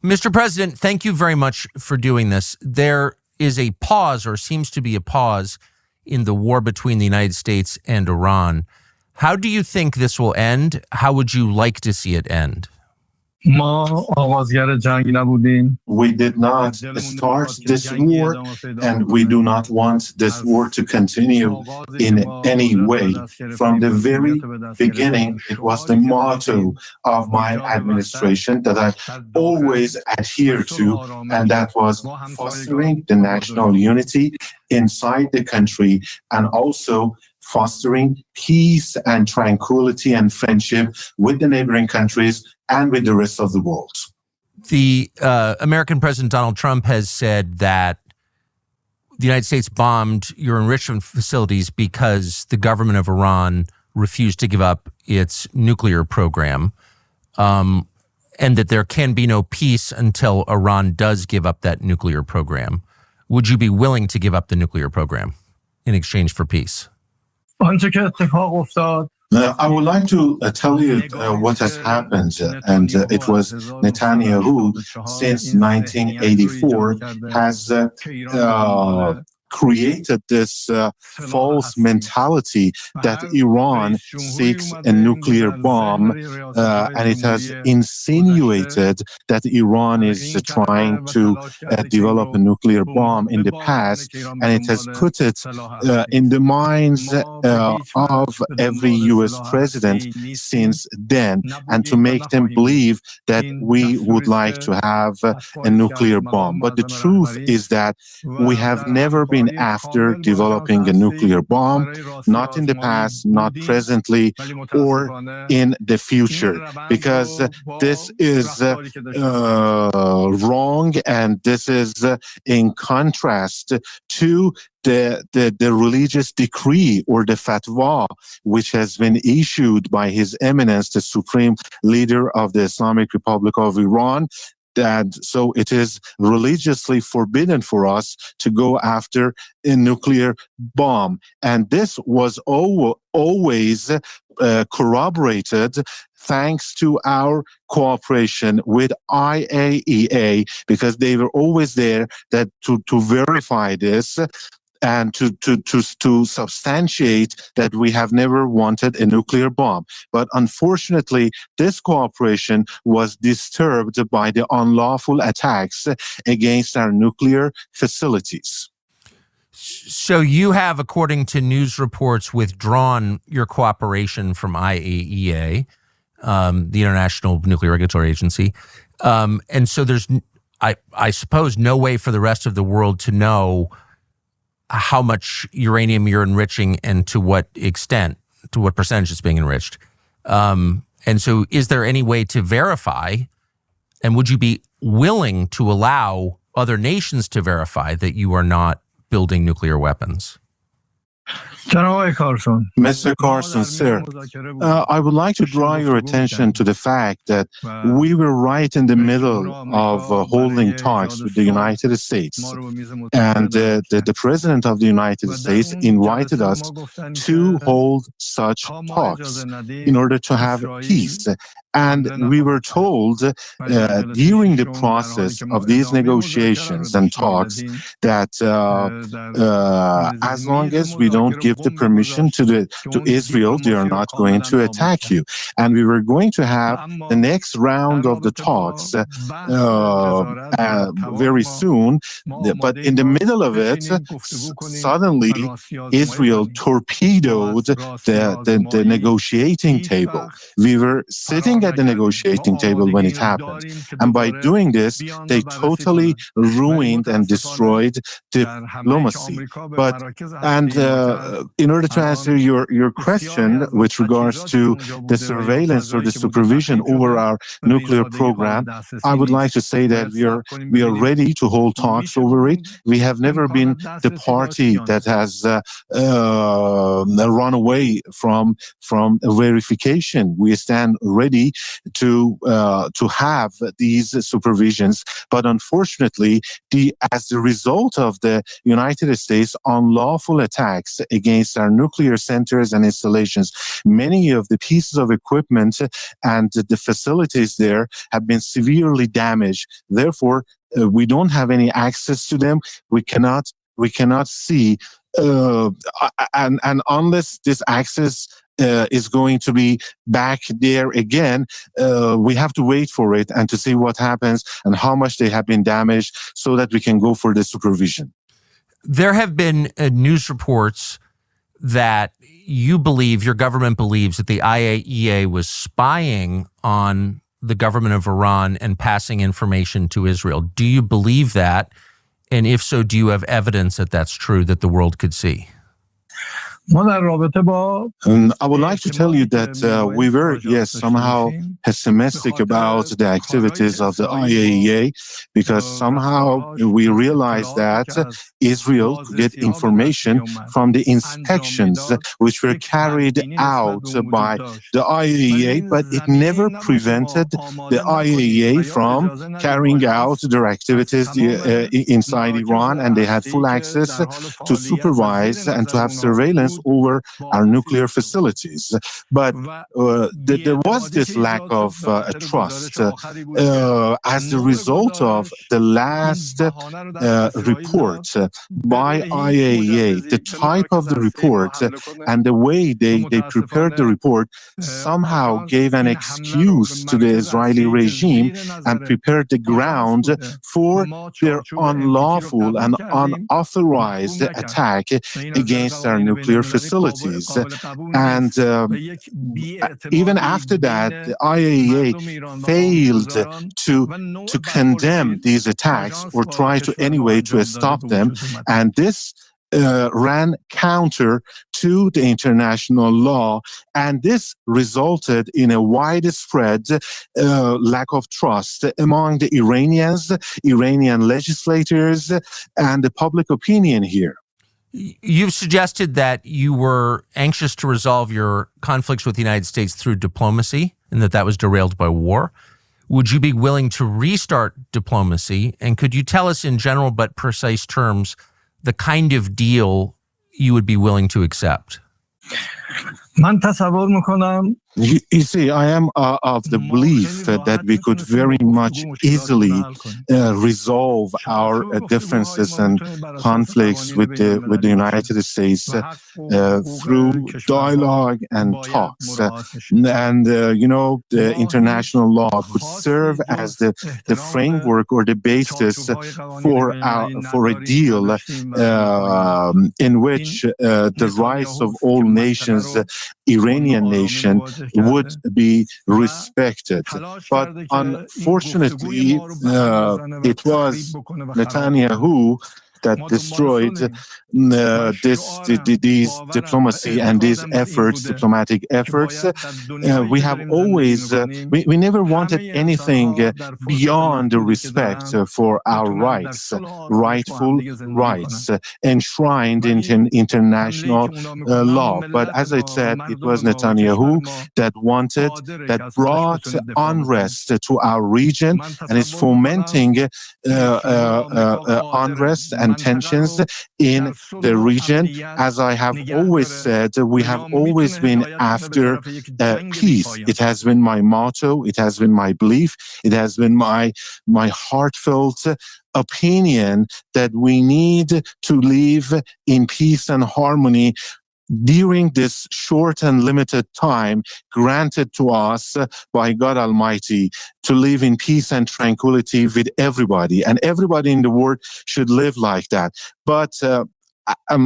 Mr. President, thank you very much for doing this. There is a pause, or seems to be a pause, in the war between the United States and Iran. How do you think this will end? How would you like to see it end? We did not start this war, and we do not want this war to continue in any way. From the very beginning, it was the motto of my administration that I always adhere to, and that was fostering the national unity inside the country and also fostering peace and tranquility and friendship with the neighboring countries and with the rest of the world. The American President Donald Trump has said that the United States bombed your enrichment facilities because the government of Iran refused to give up its nuclear program, and that there can be no peace until Iran does give up that nuclear program. Would you be willing to give up the nuclear program in exchange for peace? I would like to tell you what has happened, and it was Netanyahu since 1984 has created this false mentality that Iran seeks a nuclear bomb, and it has insinuated that Iran is trying to develop a nuclear bomb in the past, and it has put it in the minds of every U.S. president since then, and to make them believe that we would like to have a nuclear bomb. But the truth is that we have never been after developing a nuclear bomb, not in the past, not presently, or in the future, because this is wrong, and this is in contrast to the religious decree or the fatwa which has been issued by His Eminence, the Supreme Leader of the Islamic Republic of Iran, that so it is religiously forbidden for us to go after a nuclear bomb. And this was always corroborated thanks to our cooperation with IAEA, because they were always there that to verify this and to substantiate that we have never wanted a nuclear bomb. But unfortunately, this cooperation was disturbed by the unlawful attacks against our nuclear facilities. So you have, according to news reports, withdrawn your cooperation from IAEA, the International Nuclear Regulatory Agency. And so there's, I suppose, no way for the rest of the world to know how much uranium you're enriching and to what extent, to what percentage it's being enriched. And so is there any way to verify, and would you be willing to allow other nations to verify that you are not building nuclear weapons? Mr. Carson, sir, I would like to draw your attention to the fact that we were right in the middle of holding talks with the United States, and the President of the United States invited us to hold such talks in order to have peace. And we were told during the process of these negotiations and talks that as long as we don't give the permission to Israel, they are not going to attack you. And we were going to have the next round of the talks very soon. But in the middle of it, suddenly Israel torpedoed the negotiating table. We were sitting at the negotiating table when it happened. And by doing this, they totally ruined and destroyed diplomacy. In order to answer your question with regards to the surveillance or the supervision over our nuclear program, I would like to say that we are ready to hold talks over it. We have never been the party that has run away from verification. We stand ready to have these supervisions, but unfortunately, as the result of the United States unlawful attacks attacks against our nuclear centers and installations. Many of the pieces of equipment and the facilities there have been severely damaged. Therefore, we don't have any access to them. We cannot see, and unless this access is going to be back there again, we have to wait for it and to see what happens and how much they have been damaged so that we can go for the supervision. There have been news reports that your government believes that the IAEA was spying on the government of Iran and passing information to Israel. Do you believe that? And if so, do you have evidence that that's true that the world could see? I would like to tell you that we were, somehow pessimistic about the activities of the IAEA, because somehow we realized that Israel could get information from the inspections which were carried out by the IAEA, but it never prevented the IAEA from carrying out their activities inside Iran, and they had full access to supervise and to have surveillance over our nuclear facilities. But there was this lack of trust as the result of the last report by IAEA. The type of the report and the way they prepared the report somehow gave an excuse to the Israeli regime and prepared the ground for their unlawful and unauthorized attack against our nuclear facilities. And even after that, the IAEA failed to condemn these attacks or try to anyway to stop them. And this ran counter to the international law, and this resulted in a widespread lack of trust among the Iranian legislators, and the public opinion here. You've suggested that you were anxious to resolve your conflicts with the United States through diplomacy and that was derailed by war. Would you be willing to restart diplomacy? And could you tell us in general but precise terms the kind of deal you would be willing to accept? You see, I am of the belief that we could very much easily resolve our differences and conflicts with the United States through dialogue and talks. And the international law could serve as the framework or the basis for a deal in which the rights of all nations, Iranian nation, would be respected. But unfortunately, it was Netanyahu that destroyed these diplomacy and these diplomatic efforts. We have always, we never wanted anything beyond the respect for our rights, rightful rights, enshrined in international law. But as I said, it was Netanyahu that brought unrest to our region and is fomenting unrest and tensions in the region. As I have always said, we have always been after peace. It has been my motto. It has been my belief. It has been my heartfelt opinion that we need to live in peace and harmony during this short and limited time granted to us by God Almighty, to live in peace and tranquility with everybody. And everybody in the world should live like that. But I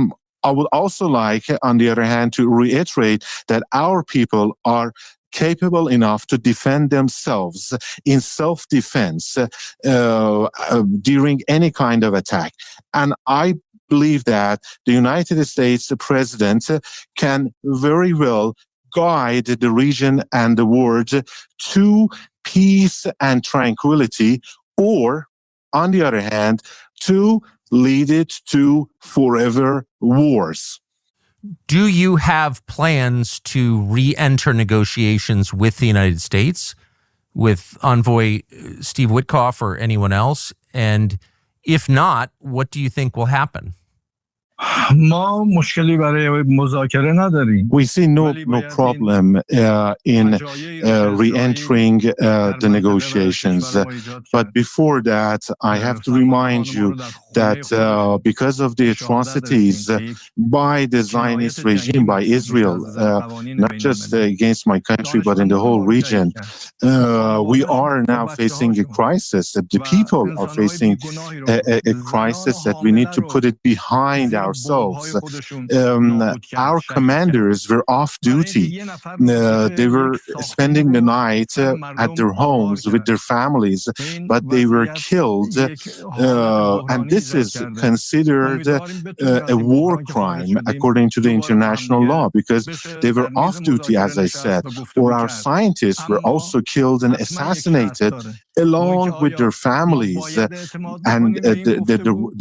would also like, on the other hand, to reiterate that our people are capable enough to defend themselves in self-defense during any kind of attack. And I believe that the United States president can very well guide the region and the world to peace and tranquility, or, on the other hand, to lead it to forever wars. Do you have plans to re-enter negotiations with the United States, with Envoy Steve Witkoff or anyone else? And if not, what do you think will happen? ما مشکلی برای مذاکره نداریم. We see no problem in re-entering the negotiations. But before that, I have to remind you that because of the atrocities by the Zionist regime, by Israel, not just against my country, but in the whole region, we are now facing a crisis. The people are facing a crisis that we need to put it behind ourselves. Our commanders were off duty. They were spending the night at their homes with their families, but they were killed. And this is considered a war crime according to the international law, because they were off duty, as I said, or our scientists were also killed and assassinated along with their families and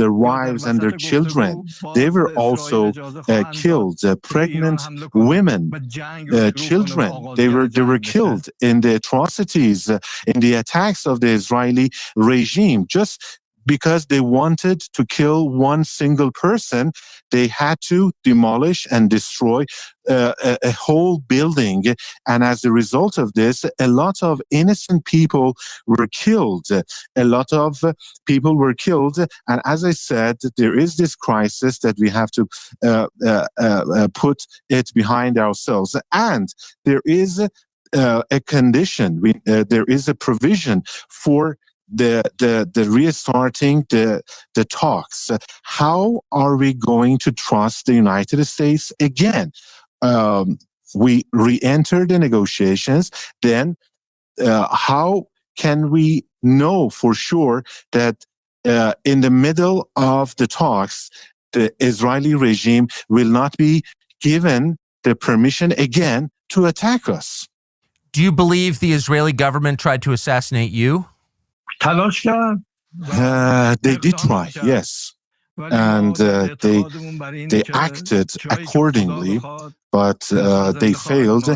their wives and their children. They were also killed. Pregnant women, children, they were killed in the atrocities, in the attacks of the Israeli regime. Just because they wanted to kill one single person, they had to demolish and destroy a whole building. And as a result of this, a lot of innocent people were killed. A lot of people were killed. And as I said, there is this crisis that we have to put it behind ourselves. And there is a condition, there is a provision for the restarting the talks. How are we going to trust the United States again? We re-enter the negotiations, then how can we know for sure that in the middle of the talks, the Israeli regime will not be given the permission again to attack us? Do you believe the Israeli government tried to assassinate you? تلاش کرد. They did try, yes. And they acted accordingly, but they failed.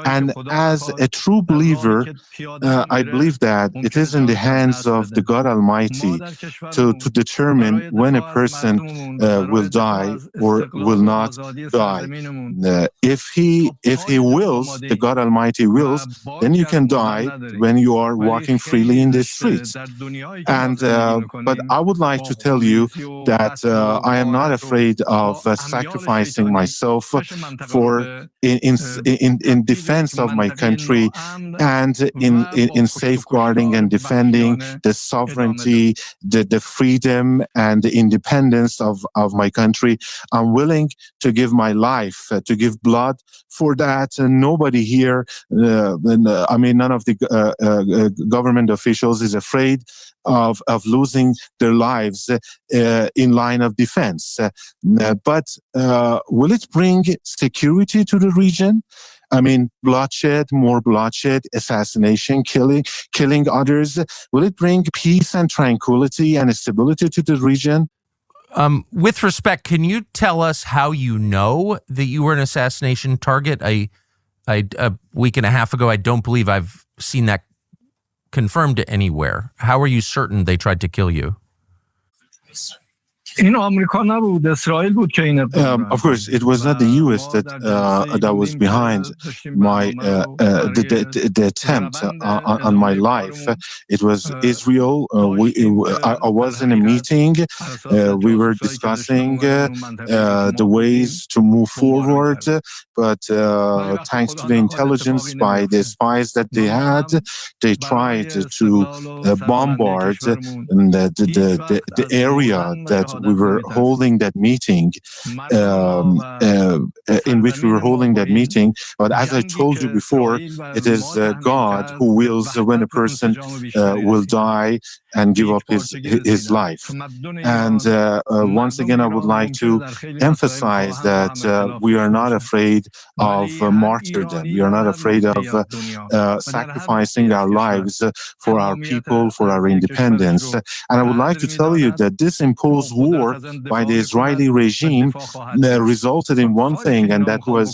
And as a true believer, I believe that it is in the hands of the God Almighty to determine when a person will die or will not die. If he wills, the God Almighty wills, then you can die when you are walking freely in the streets. And but I would like to tell you that I am not afraid of sacrificing myself for in defense of my country and in safeguarding and defending the sovereignty, the freedom and the independence of my country. I'm willing to give my life, to give blood for that. And nobody here, I mean, none of the government officials is afraid of losing their lives in line of defense. But will it bring security to the region? I mean, bloodshed, more bloodshed, assassination, killing others. Will it bring peace and tranquility and stability to the region? With respect, can you tell us how you know that you were an assassination target? A week and a half ago, I don't believe I've seen that confirmed anywhere. How are you certain they tried to kill you? این آمریکا نبود، اسرائیل بود که این Of course, it was not the U.S. that was behind my the attempt on my life. It was Israel. I was in a meeting. We were discussing the ways to move forward, but thanks to the intelligence by the spies that they had, they tried to bombard the area that we were holding that meeting, in which we were holding that meeting. But as I told you before, it is God who wills when a person will die and give up his life. And once again, I would like to emphasize that we are not afraid of martyrdom. We are not afraid of sacrificing our lives for our people, for our independence. And I would like to tell you that this imposed war war by the Israeli regime resulted in one thing, and that was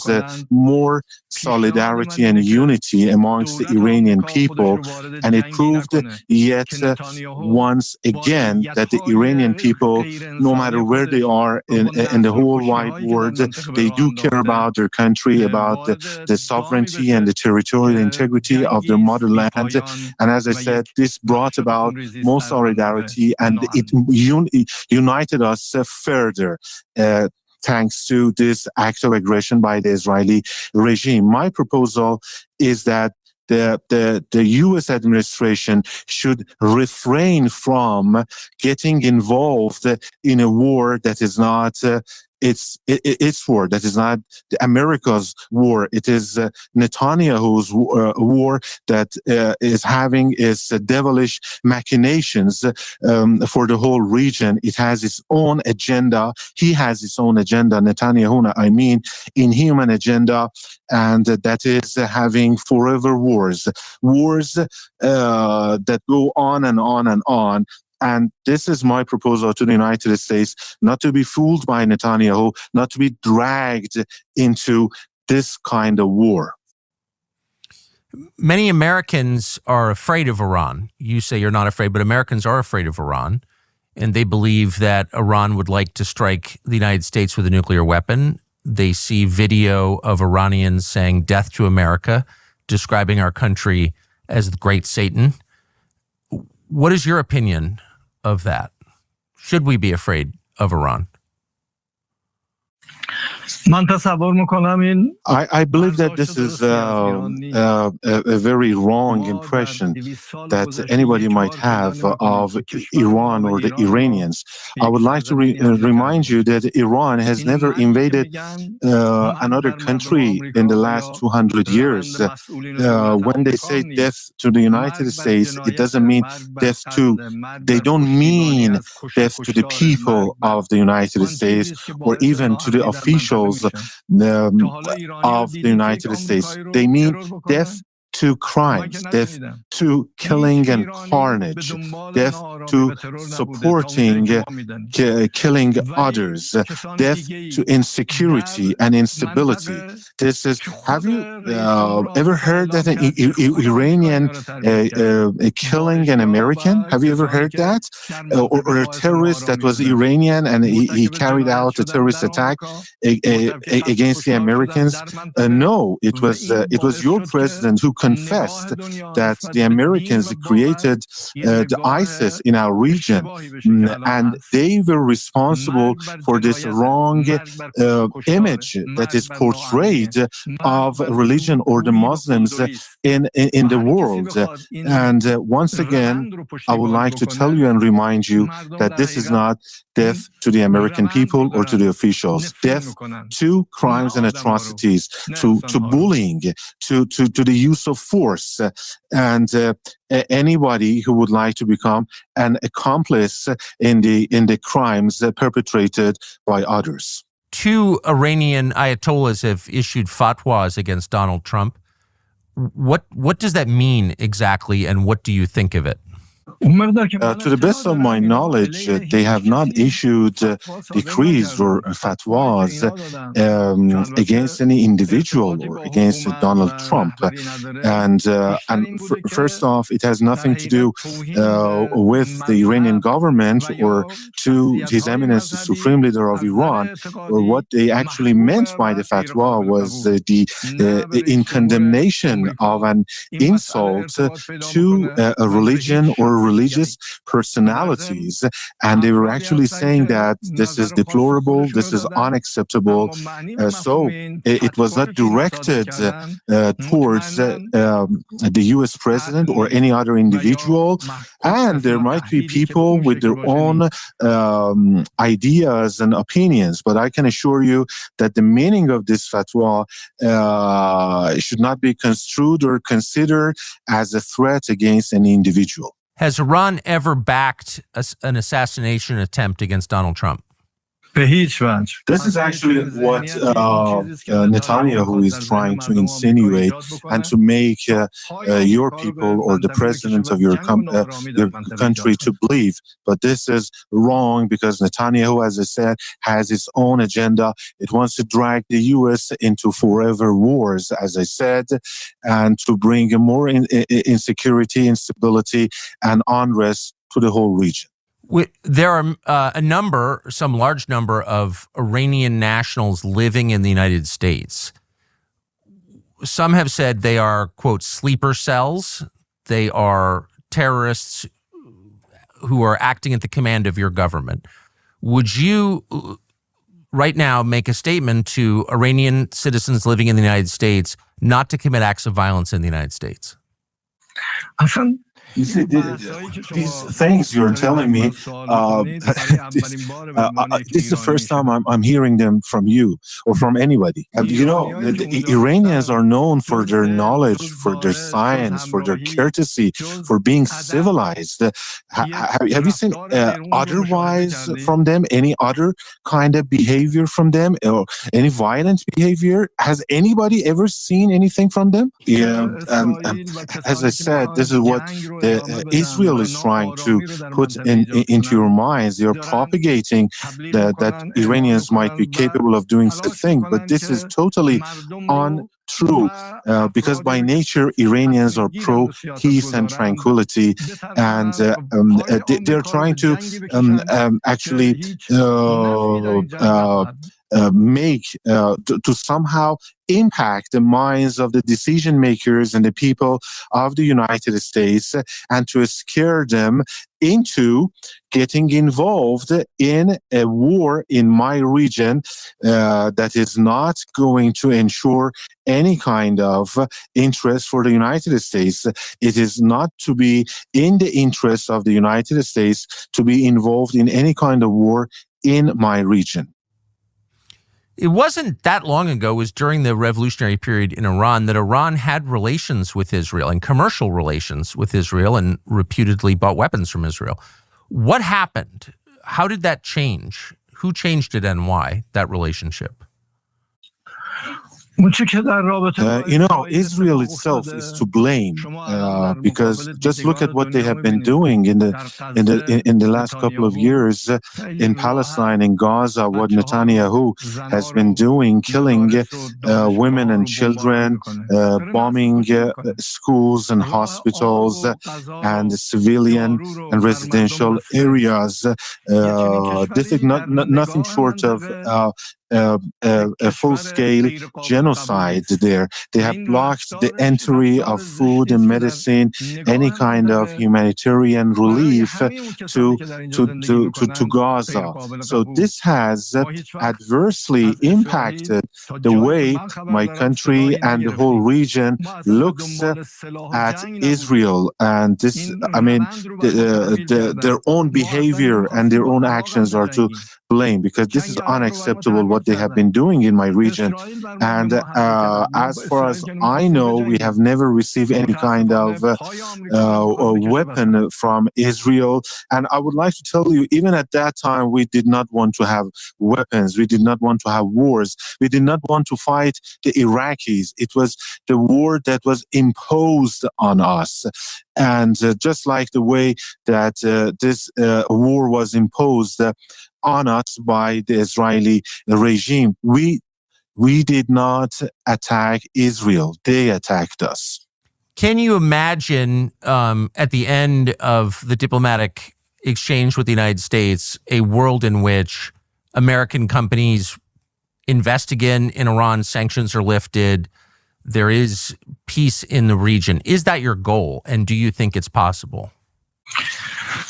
more solidarity and unity amongst the Iranian people. And it proved yet once again that the Iranian people, no matter where they are in the whole wide world, they do care about their country, about the sovereignty and the territorial integrity of their motherland. And as I said, this brought about more solidarity, and it united us further. Thanks to this act of aggression by the Israeli regime. My proposal is that the U.S. administration should refrain from getting involved in a war that is not its war, that is not America's war. It is Netanyahu's war that is having its devilish machinations for the whole region. It has its own agenda. He has his own agenda, Netanyahu, I mean, inhuman agenda, and that is having forever wars that go on and on and on. And this is my proposal to the United States, not to be fooled by Netanyahu, not to be dragged into this kind of war. Many Americans are afraid of Iran. You say you're not afraid, but Americans are afraid of Iran. And they believe that Iran would like to strike the United States with a nuclear weapon. They see video of Iranians saying death to America, describing our country as the great Satan. What is your opinion of that? Should we be afraid of Iran? من تصور میکنم این I believe that this is a very wrong impression that anybody might have of Iran or the Iranians. I would like to remind you that Iran has never invaded another country in the last 200 years. When they say death to the United States, it doesn't mean death to, they don't mean death to the people of the United States or even to the officials of the United States. They mean death to crimes, death to killing and carnage, death to supporting killing others, death to insecurity and instability. This is. Have you ever heard that an Iranian killing an American? Have you ever heard that? Or a terrorist that was Iranian and he carried out a terrorist attack against the Americans? No, it was your president who confessed that the Americans created the ISIS in our region, and they were responsible for this wrong image that is portrayed of religion or the Muslims in the world. And once again, I would like to tell you and remind you that this is not death to the American people or to the officials. Death to crimes and atrocities, to bullying, to the use of force, and anybody who would like to become an accomplice in the crimes perpetrated by others. 2 Iranian ayatollahs have issued fatwas against Donald Trump. What does that mean exactly, and what do you think of it? To the best of my knowledge, they have not issued decrees or fatwas against any individual or against Donald Trump. And first off, it has nothing to do with the Iranian government or to His Eminence, the Supreme Leader of Iran. Or what they actually meant by the fatwa was in condemnation of an insult to a religion or religious personalities, and they were actually saying that this is deplorable, this is unacceptable. So it was not directed towards the U.S. president or any other individual, and there might be people with their own ideas and opinions, but I can assure you that the meaning of this fatwa should not be construed or considered as a threat against any individual. Has Iran ever backed an assassination attempt against Donald Trump? به هیچ وجه. This is actually what Netanyahu is trying to insinuate and to make your people or the president of your country to believe. But this is wrong because Netanyahu, as I said, has its own agenda. It wants to drag the U.S. into forever wars, as I said, and to bring more insecurity, instability, and unrest to the whole region. There are some large number of Iranian nationals living in the United States. Some have said they are, quote, sleeper cells. They are terrorists who are acting at the command of your government. Would you right now make a statement to Iranian citizens living in the United States not to commit acts of violence in the United States? You see, these things you're telling me, this is the first time I'm hearing them from you or from anybody. The Iranians are known for their knowledge, for their science, for their courtesy, for being civilized. Have you seen otherwise from them, any other kind of behavior from them, or any violent behavior? Has anybody ever seen anything from them? Yeah, as I said, this is what Israel is trying to put into your minds. They are propagating that Iranians might be capable of doing such a thing, but this is totally untrue because by nature Iranians are pro peace and tranquility, and they're trying to actually make to somehow impact the minds of the decision makers and the people of the United States, and to scare them into getting involved in a war in my region that is not going to ensure any kind of interest for the United States. It is not to be in the interest of the United States to be involved in any kind of war in my region. It wasn't that long ago, it was during the revolutionary period in Iran, that Iran had relations with Israel and commercial relations with Israel and reputedly bought weapons from Israel. What happened? How did that change? Who changed it and why, that relationship? Israel itself is to blame because just look at what they have been doing in the last couple of years in Palestine, in Gaza. What Netanyahu has been doing, killing women and children, bombing schools and hospitals and civilian and residential areas. This is nothing short of a full-scale genocide there. They have blocked the entry of food and medicine, any kind of humanitarian relief to Gaza. So this has adversely impacted the way my country and the whole region looks at Israel. And this, their own behavior and their own actions are to blame, because this is unacceptable what they have been doing in my region. And as far as I know, we have never received any kind of weapon from Israel. And I would like to tell you, even at that time, we did not want to have weapons. We did not want to have wars. We did not want to fight the Iraqis. It was the war that was imposed on us. And just like the way that this war was imposed on us by the Israeli regime, we did not attack Israel. They attacked us. Can you imagine at the end of the diplomatic exchange with the United States, a world in which American companies invest again in Iran, sanctions are lifted, there is peace in the region? Is that your goal? And do you think it's possible?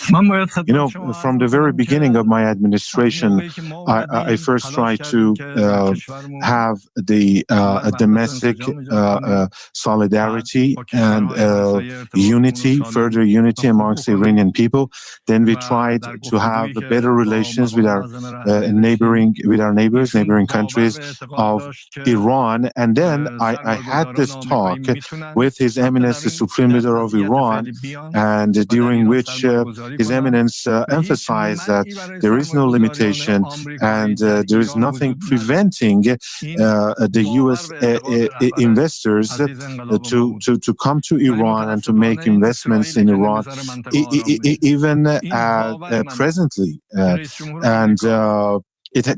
From the very beginning of my administration, I first tried to have the domestic solidarity and unity, further unity amongst the Iranian people. Then we tried to have better relations with our neighbors, neighboring countries of Iran. And then I had this talk with His Eminence, the Supreme Leader of Iran, and during which His Eminence emphasized that there is no limitation and there is nothing preventing the U.S. investors to come to Iran and to make investments in Iran, even presently.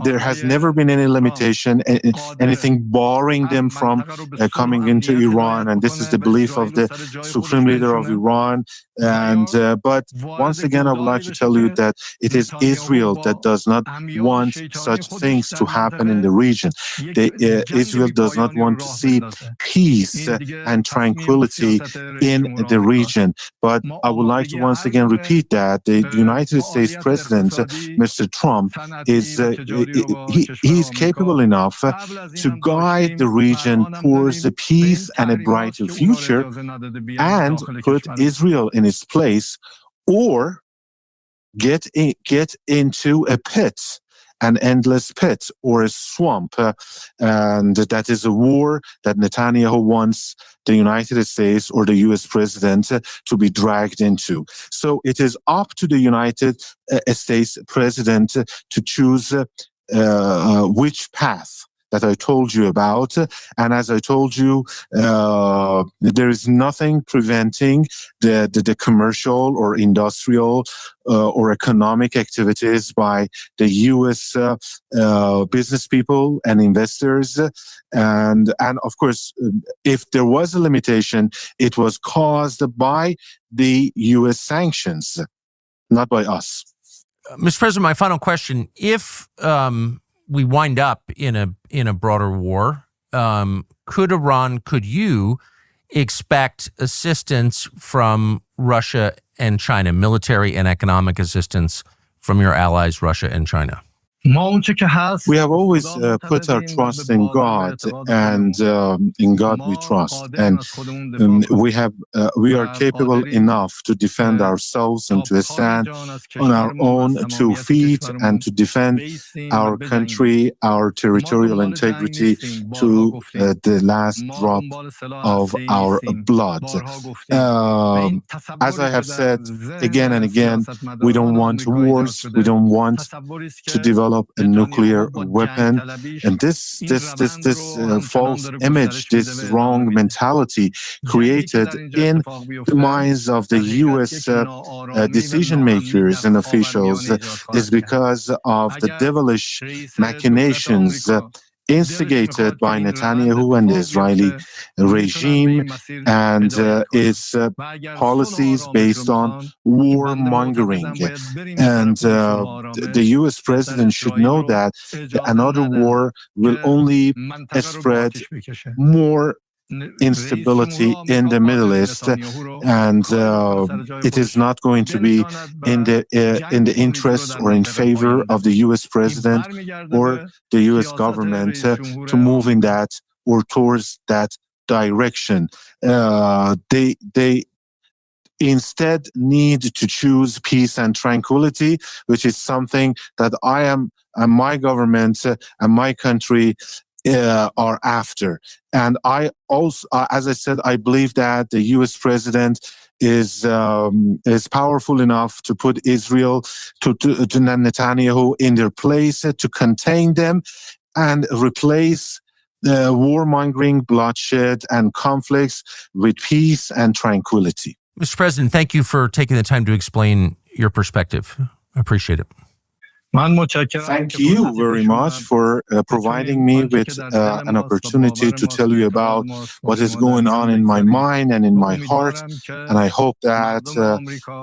There has never been any limitation, anything barring them from coming into Iran, and this is the belief of the Supreme Leader of Iran. But once again, I would like to tell you that it is Israel that does not want such things to happen in the region. Israel does not want to see peace and tranquility in the region. But I would like to once again repeat that the United States President, Mr. Trump, he's capable enough to guide the region towards a peace and a brighter future and put Israel in its place, or get into a pit, an endless pit or a swamp. And that is a war that Netanyahu wants the United States or the U.S. president to be dragged into. So it is up to the United States president to choose which path that I told you about. And as I told you, there is nothing preventing the commercial or industrial or economic activities by the U.S. Business people and investors. And of course, if there was a limitation, it was caused by the U.S. sanctions, not by us. Mr. President, my final question: if we wind up in a broader war, could you expect assistance from Russia and China, military and economic assistance from your allies, Russia and China? We have always put our trust in God, and in God we trust. And we are capable enough to defend ourselves and to stand on our own 2 feet and to defend our country, our territorial integrity to the last drop of our blood. As I have said again and again, we don't want wars. We don't want to develop a nuclear weapon, and this false image, this wrong mentality created in the minds of the U.S. Decision makers and officials is because of the devilish machinations instigated by Netanyahu and the Israeli regime and its policies based on warmongering. And the U.S. president should know that another war will only spread more instability in the Middle East, and it is not going to be in the interest or in favor of the U.S. president or the U.S. government to move in that or towards that direction. They instead need to choose peace and tranquility, which is something that I am and my government and my country are after. And I also, as I said, I believe that the U.S. president is powerful enough to put Israel, to Netanyahu in their place, to contain them and replace warmongering, bloodshed, and conflicts with peace and tranquility. Mr. President, thank you for taking the time to explain your perspective. I appreciate it. Thank you very much for providing me with an opportunity to tell you about what is going on in my mind and in my heart. And I hope that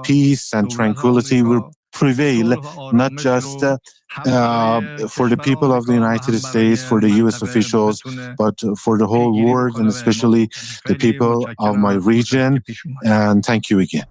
peace and tranquility will prevail, not just for the people of the United States, for the U.S. officials, but for the whole world, and especially the people of my region. And thank you again.